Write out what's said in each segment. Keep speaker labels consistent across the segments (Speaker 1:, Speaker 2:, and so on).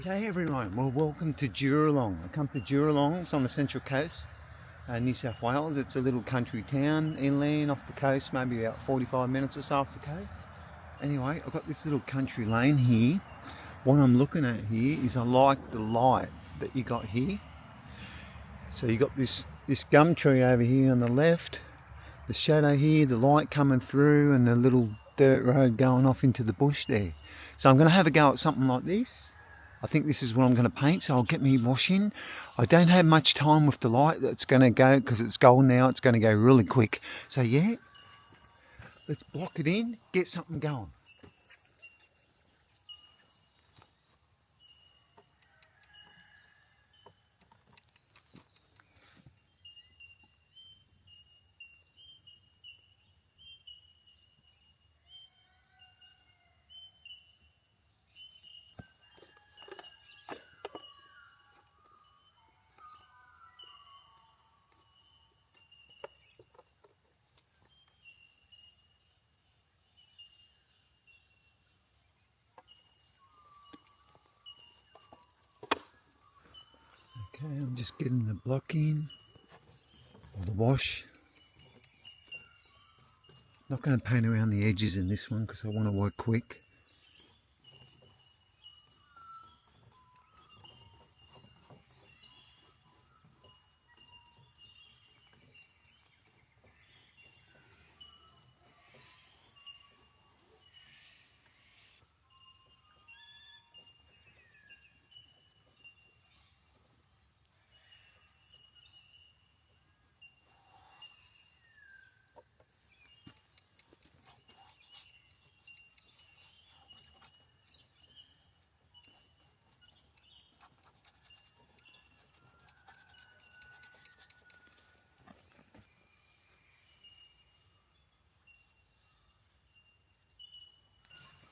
Speaker 1: G'day everyone, well welcome to Dooralong. I come to Dooralong, it's on the central coast, New South Wales. It's a little country town, inland off the coast, maybe about 45 minutes or so off the coast. Anyway, I've got this little country lane here. What I'm looking at here is I like the light that you got here. So you got this gum tree over here on the left, the shadow here, the light coming through, and the little dirt road going off into the bush there. So I'm going to have a go at something like this. I think this is what I'm going to paint, so I'll get me washing. I don't have much time with the light that's going to go, because it's golden now, it's going to go really quick. So yeah, let's block it in, get something going. Okay, I'm just getting the block in, or the wash. Not going to paint around the edges in this one because I want to work quick.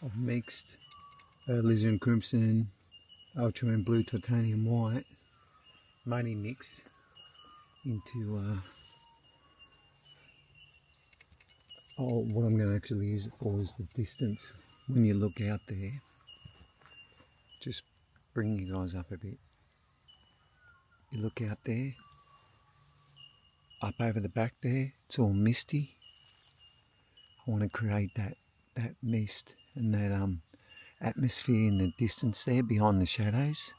Speaker 1: I've mixed alizarin crimson, ultramarine blue, titanium white, money mix into what I'm going to actually use it for is the distance. When you look out there, just bring you guys up a bit. You look out there, up over the back there, it's all misty. I want to create that mist and that atmosphere in the distance there behind the shadows.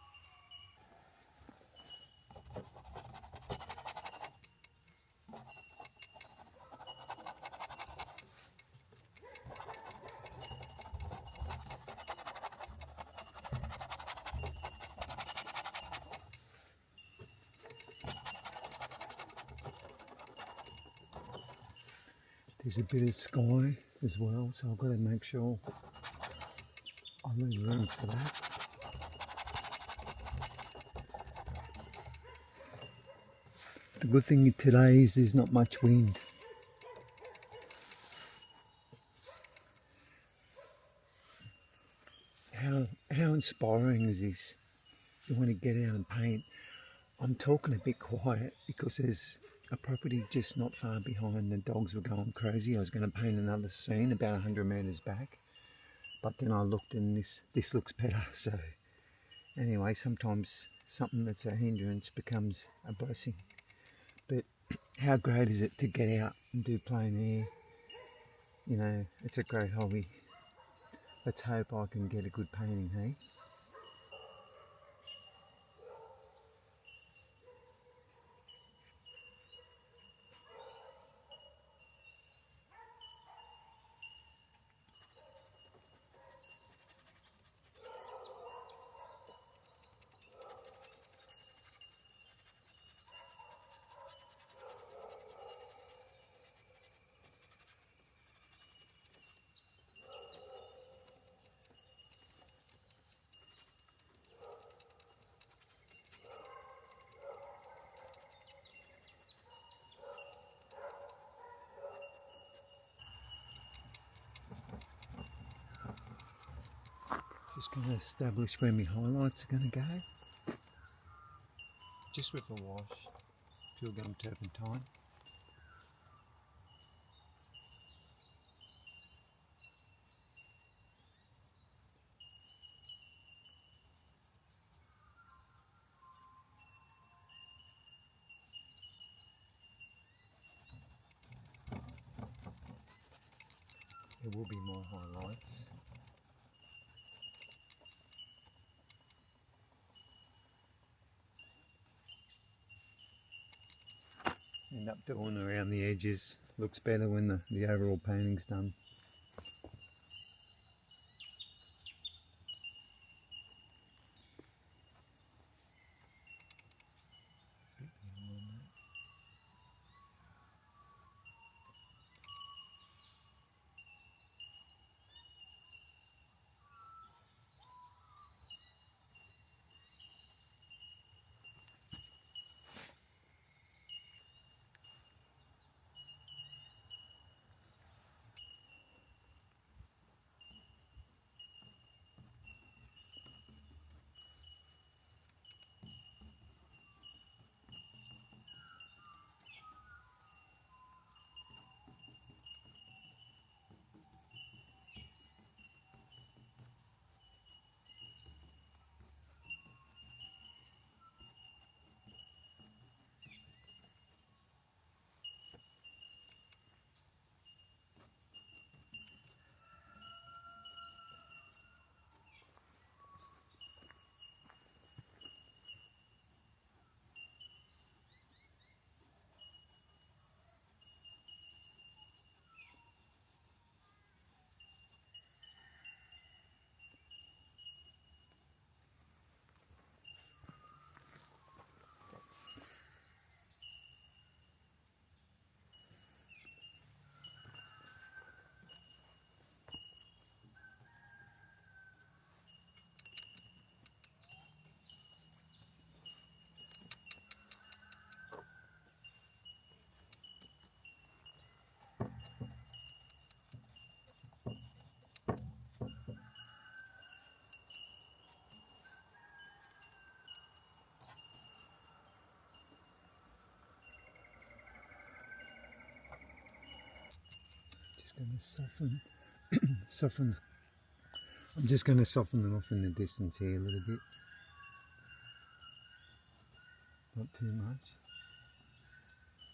Speaker 1: There's a bit of sky as well, so I've got to make sure I leave room for that. The good thing today is there's not much wind. How inspiring is this? You want to get out and paint. I'm talking a bit quiet because there's a property just not far behind. The dogs were going crazy. I was going to paint another scene about 100 metres back, but then I looked and this looks better. So anyway, sometimes something that's a hindrance becomes a blessing. But how great is it to get out and do plein air? You know, it's a great hobby. Let's hope I can get a good painting, hey? Just going to establish where my highlights are going to go. Just with a wash, pure gum turpentine. There will be more highlights. End up doing around the edges. Looks better when the overall painting's done. Just going to soften. I'm just going to soften them off in the distance here a little bit. Not too much.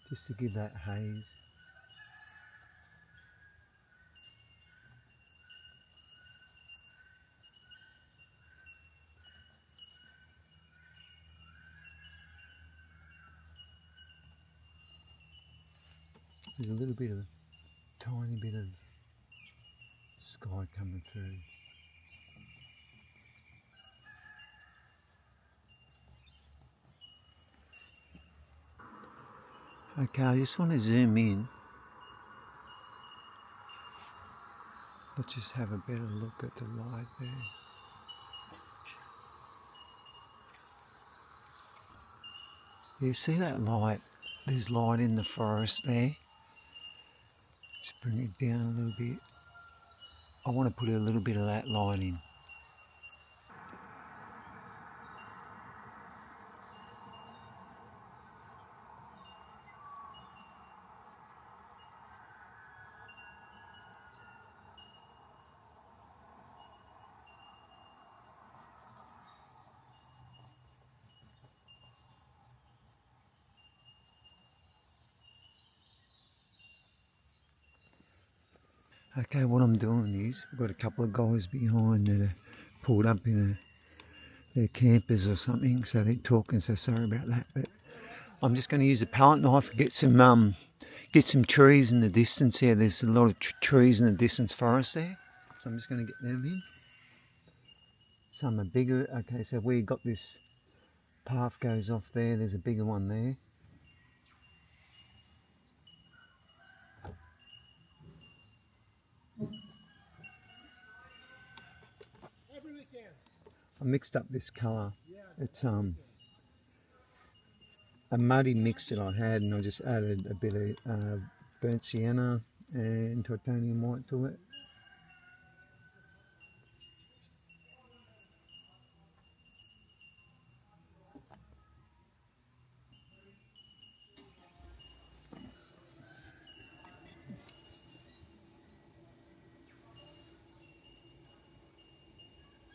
Speaker 1: Just to give that haze. There's a little bit of, tiny bit of sky coming through. Okay, I just want to zoom in. Let's just have a better look at the light there. You see that light? There's light in the forest there. Just bring it down a little bit. I want to put a little bit of that light in. Okay, what I'm doing is, we've got a couple of guys behind that are pulled up in their campers or something, so they're talking, so sorry about that. But I'm just going to use a palette knife to get some trees in the distance here. There's a lot of trees in the distance forest there, so I'm just going to get them in. Some are bigger. Okay, so we got this path goes off there. There's a bigger one there. I mixed up this colour. It's a muddy mix that I had, and I just added a bit of burnt sienna and titanium white to it.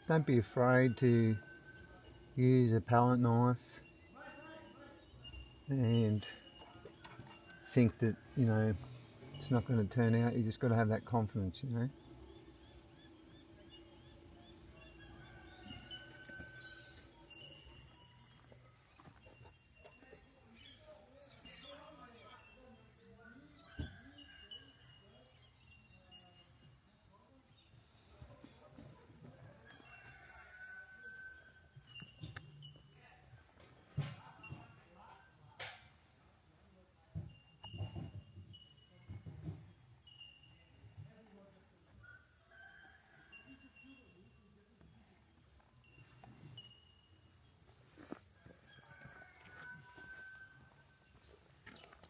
Speaker 1: Don't be afraid to use a palette knife and think that, you know, it's not going to turn out. You just got to have that confidence, you know.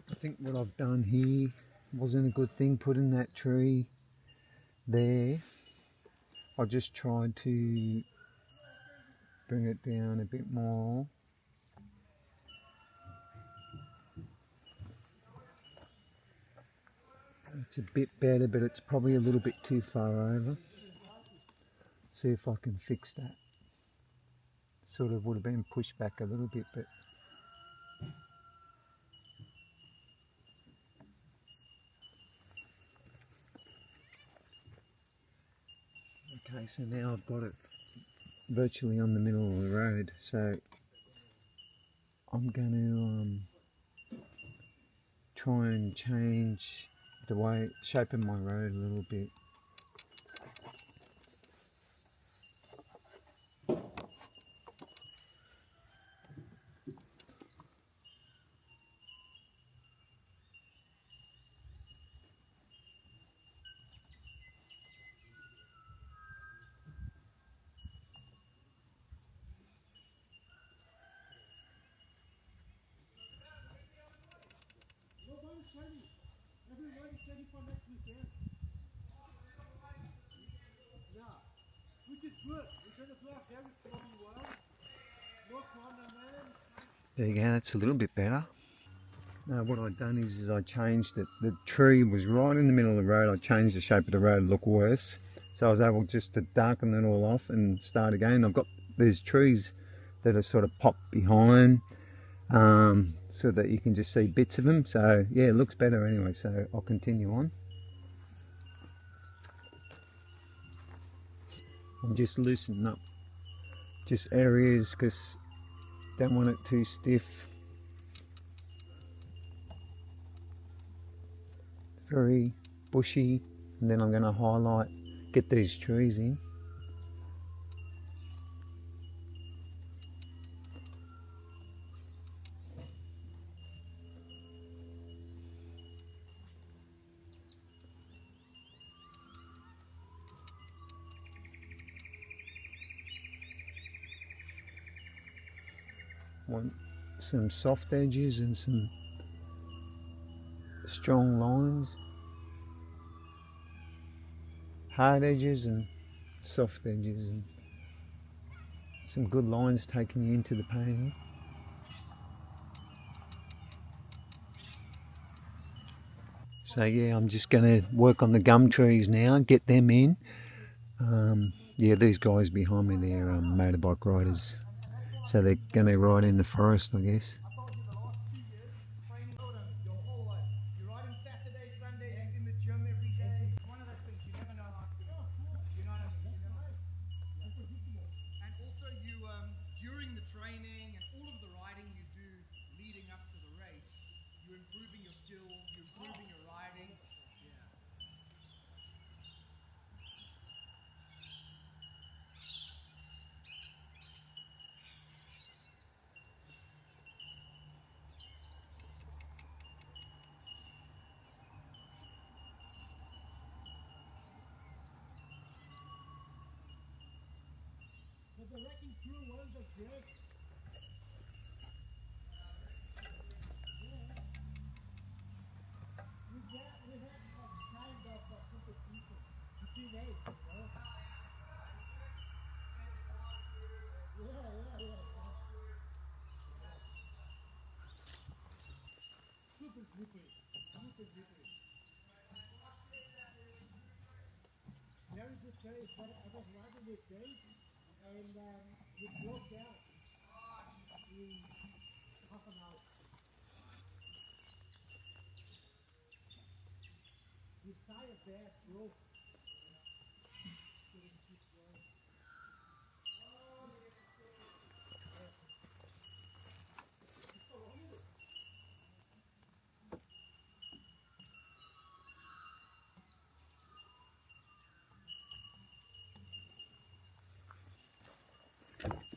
Speaker 1: I think what I've done here wasn't a good thing, putting that tree there. I just tried to bring it down a bit more. It's a bit better, but it's probably a little bit too far over. See if I can fix that. Sort of would have been pushed back a little bit, but okay, so now I've got it virtually on the middle of the road, so I'm going to try and change the way, shaping my road a little bit. There you go, that's a little bit better. Now what I've done is I changed it. The tree was right in the middle of the road. I changed the shape of the road to look worse. So I was able just to darken it all off and start again. I've got these trees that are sort of popped behind so that you can just see bits of them. So yeah, it looks better anyway, so I'll continue on. I'm just loosening up just areas because don't want it too stiff. Very bushy, and then I'm going to highlight, get these trees in. Want some soft edges and some strong lines, hard edges and soft edges, and some good lines taking you into the painting. So yeah, I'm just going to work on the gum trees now, get them in. Yeah, these guys behind me, they're motorbike riders, so they're going to ride in the forest, I guess.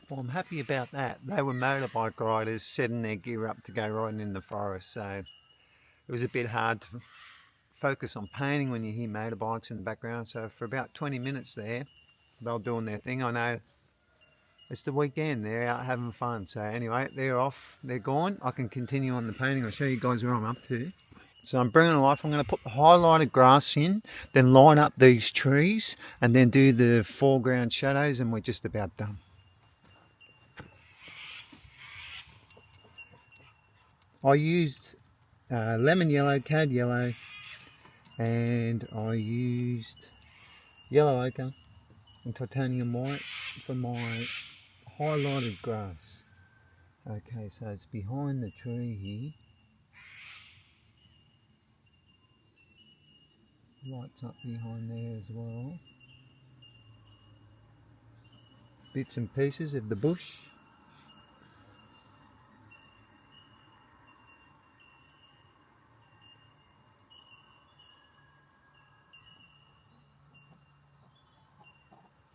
Speaker 1: Well, I'm happy about that. They were motorbike riders setting their gear up to go riding in the forest, so it was a bit hard to focus on painting when you hear motorbikes in the background. So for about 20 minutes there, they were doing their thing. I know it's the weekend, they're out having fun. So anyway, they're off, they're gone. I can continue on the painting. I'll show you guys where I'm up to. So I'm bringing it to life. I'm going to put the highlighted grass in, then line up these trees, and then do the foreground shadows, and we're just about done. I used lemon yellow, cad yellow, and I used yellow ochre and titanium white for my highlighted grass. Okay, so it's behind the tree here. Lights up behind there as well. Bits and pieces of the bush.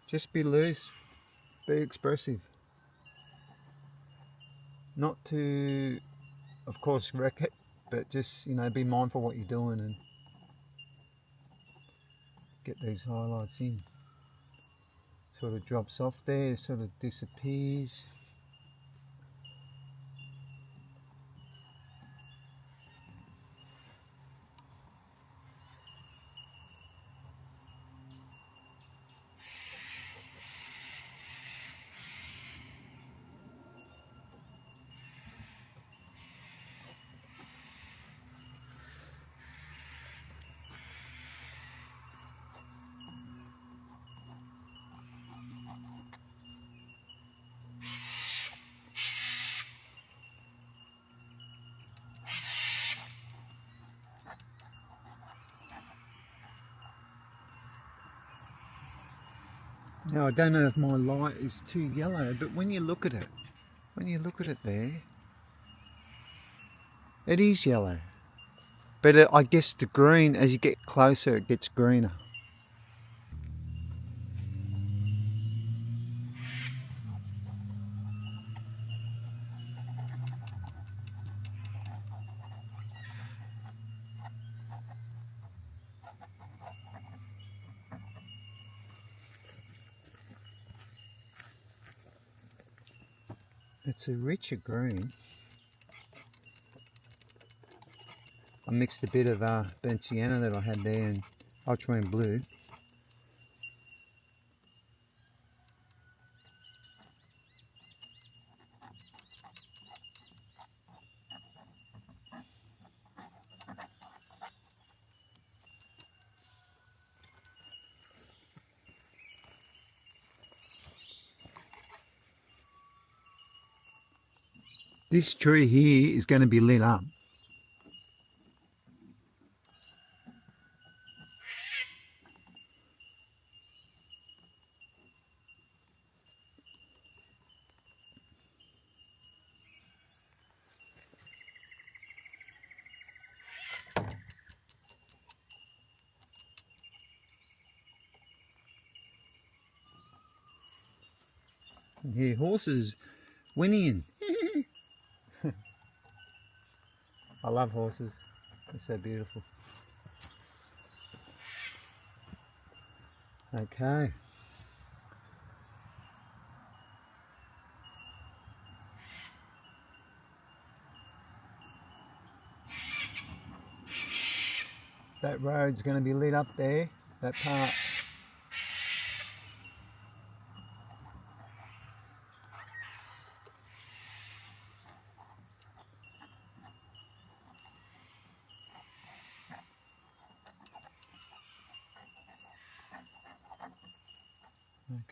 Speaker 1: Just be loose, be expressive. Not to, of course, wreck it, but just, you know, be mindful what you're doing and get these highlights in. Sort of drops off there, sort of disappears. Now I don't know if my light is too yellow, but when you look at it there, it is yellow. But I guess the green, as you get closer, it gets greener. It's a richer green. I mixed a bit of burnt sienna that I had there and ultramarine blue. This tree here is going to be lit up. And here, horses whinnying. I love horses. They're so beautiful. Okay. That road's going to be lit up there, that part.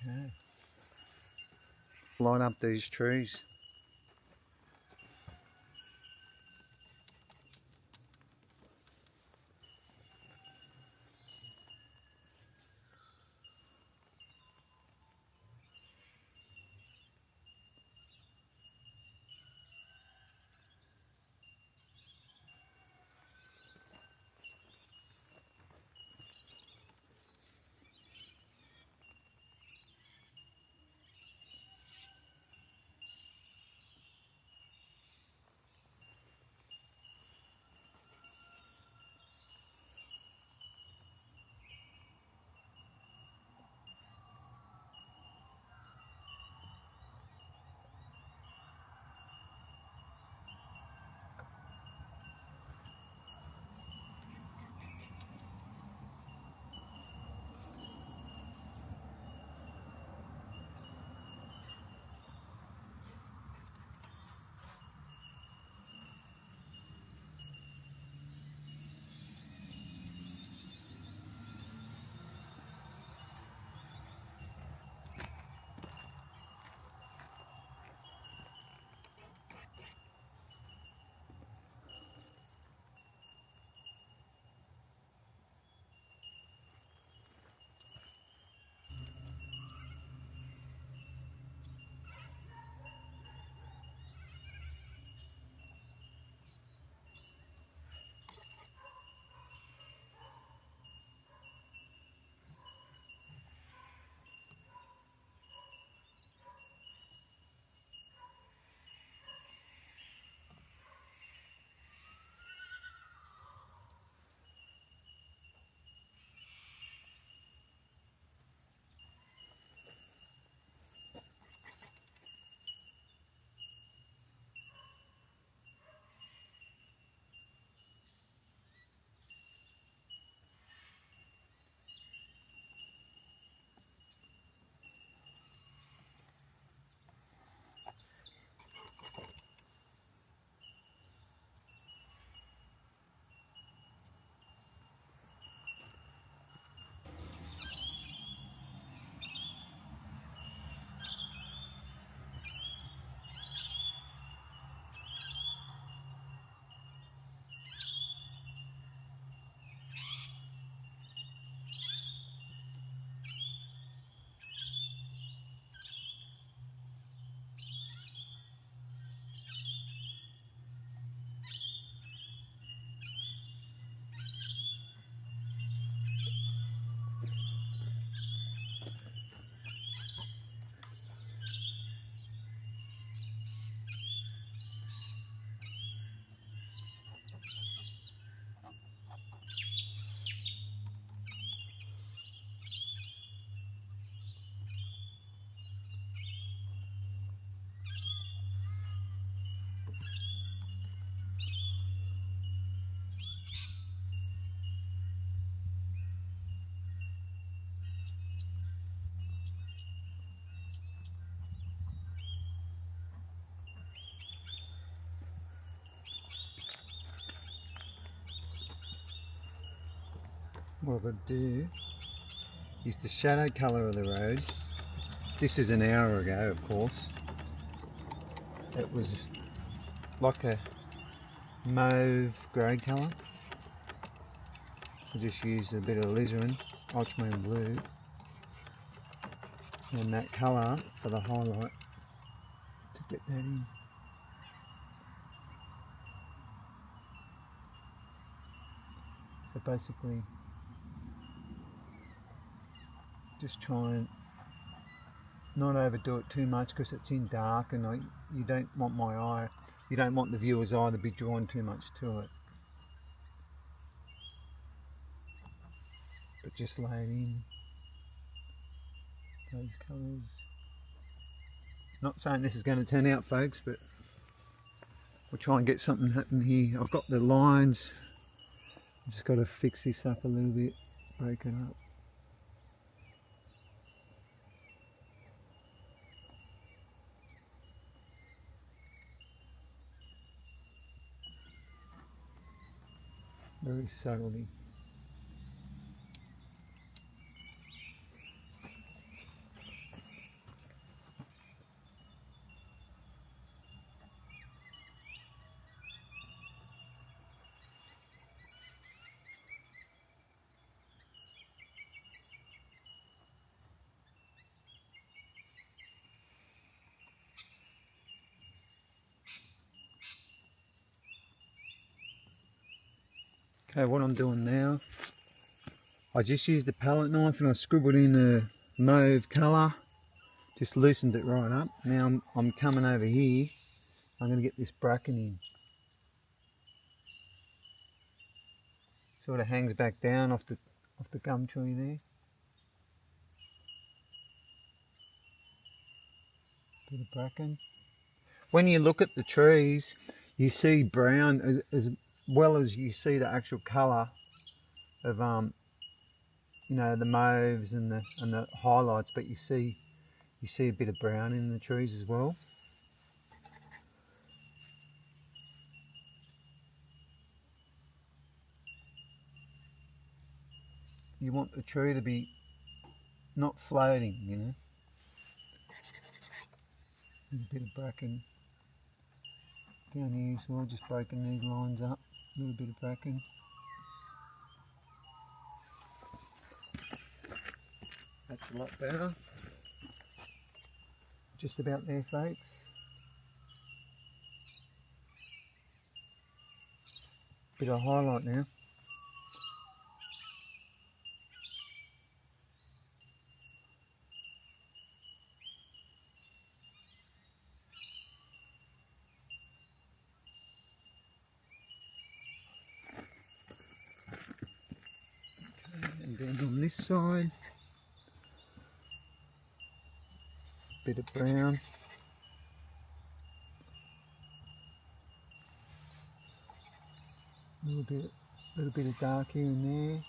Speaker 1: Okay. Line up these trees. what I've got to do is the shadow colour of the road. This is an hour ago, of course. It was like a mauve grey colour. I just used a bit of alizarin, ultramarine blue, and that colour for the highlight to get that in. So basically, just try and not overdo it too much because it's in dark, and you don't want you don't want the viewer's eye to be drawn too much to it. But just lay it in, those colours. Not saying this is going to turn out, folks, but we'll try and get something happen here. I've got the lines, I've just got to fix this up a little bit, break it up. Very subtly. Okay, what I'm doing now, I just used a palette knife and I scribbled in a mauve colour, just loosened it right up. Now I'm coming over here, I'm going to get this bracken in. Sort of hangs back down off the gum tree there. Bit of bracken. When you look at the trees, you see brown as well as you see the actual colour of you know, the mauves and the highlights, but you see a bit of brown in the trees as well. You want the tree to be not floating, you know. There's a bit of bracken down here as well, just breaking these lines up. A little bit of bracken. That's a lot better. Just about there, folks. Bit of highlight now. And then on this side, bit of brown. A little bit of dark here and there.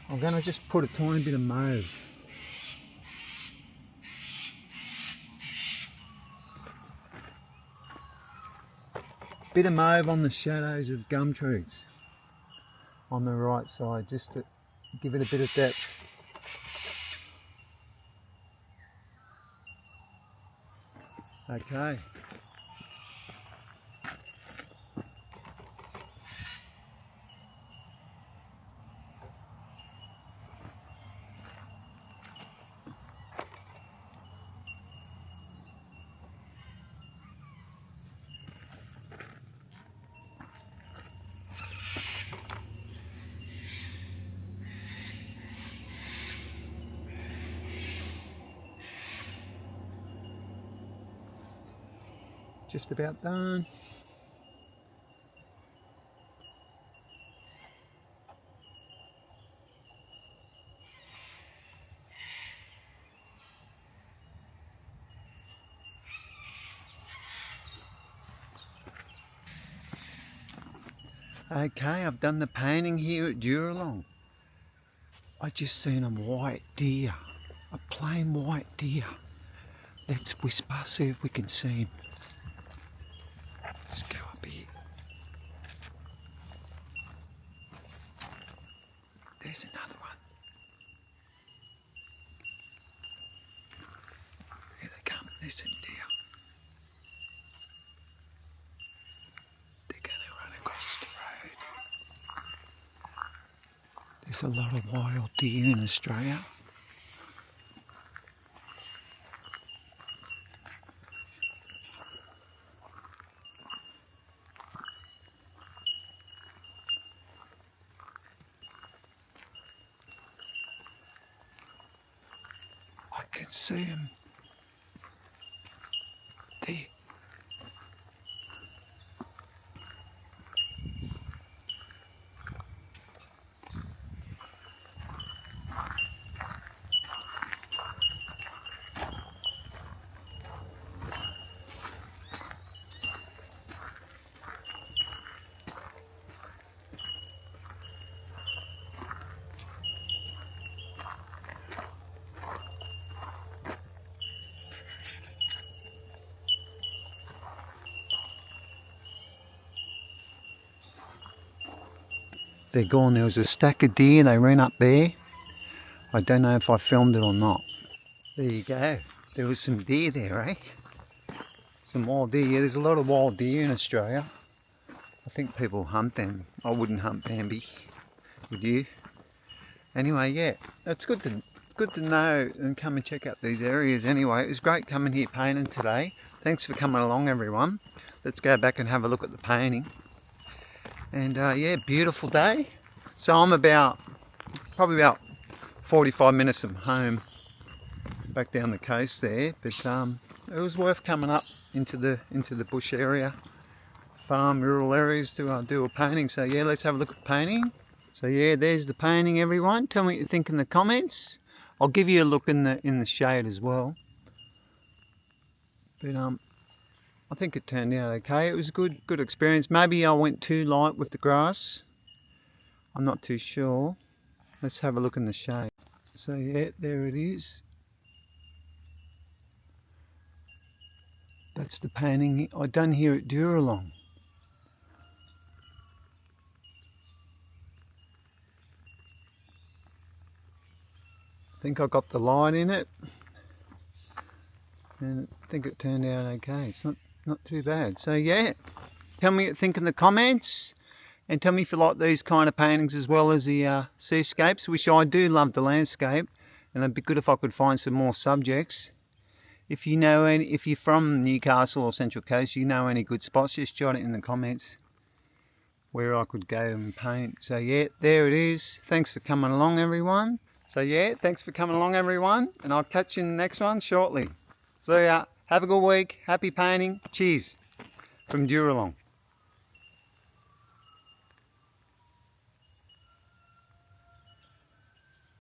Speaker 1: I'm going to just put a tiny bit of mauve. Bit of mauve on the shadows of gum trees on the right side, just to give it a bit of depth. Okay. Just about done. Okay, I've done the painting here at Dooralong. I just seen a white deer, a plain white deer. Let's whisper, see if we can see him. There's some deer. They're going to run across the road. There's a lot of wild deer in Australia. I can see them. There. They're gone. There was a stack of deer, they ran up there. I don't know if I filmed it or not. There you go. There was some deer there, eh? Some wild deer. Yeah, there's a lot of wild deer in Australia. I think people hunt them. I wouldn't hunt Bambi, would you? Anyway, yeah, it's good to know and come and check out these areas anyway. It was great coming here painting today. Thanks for coming along, everyone. Let's go back and have a look at the painting. And yeah, beautiful day. So I'm probably about 45 minutes from home, back down the coast there. But it was worth coming up into the bush area, farm, rural areas to do a painting. So yeah, let's have a look at painting. So yeah, there's the painting, everyone. Tell me what you think in the comments. I'll give you a look in the shade as well. But I think it turned out okay. It was a good experience. Maybe I went too light with the grass. I'm not too sure. Let's have a look in the shade. So yeah, there it is. That's the painting I done here at Dooralong. I think I got the light in it. And I think it turned out okay. It's not too bad. So yeah, tell me what you think in the comments, and tell me if you like these kind of paintings as well as the seascapes, which I do love the landscape, and it'd be good if I could find some more subjects. If you know if you're from Newcastle or Central Coast, you know any good spots, just jot it in the comments where I could go and paint. So yeah, there it is. Thanks for coming along, everyone. So yeah, thanks for coming along, everyone, and I'll catch you in the next one shortly. So yeah, have a good week, happy painting, cheers from Dooralong.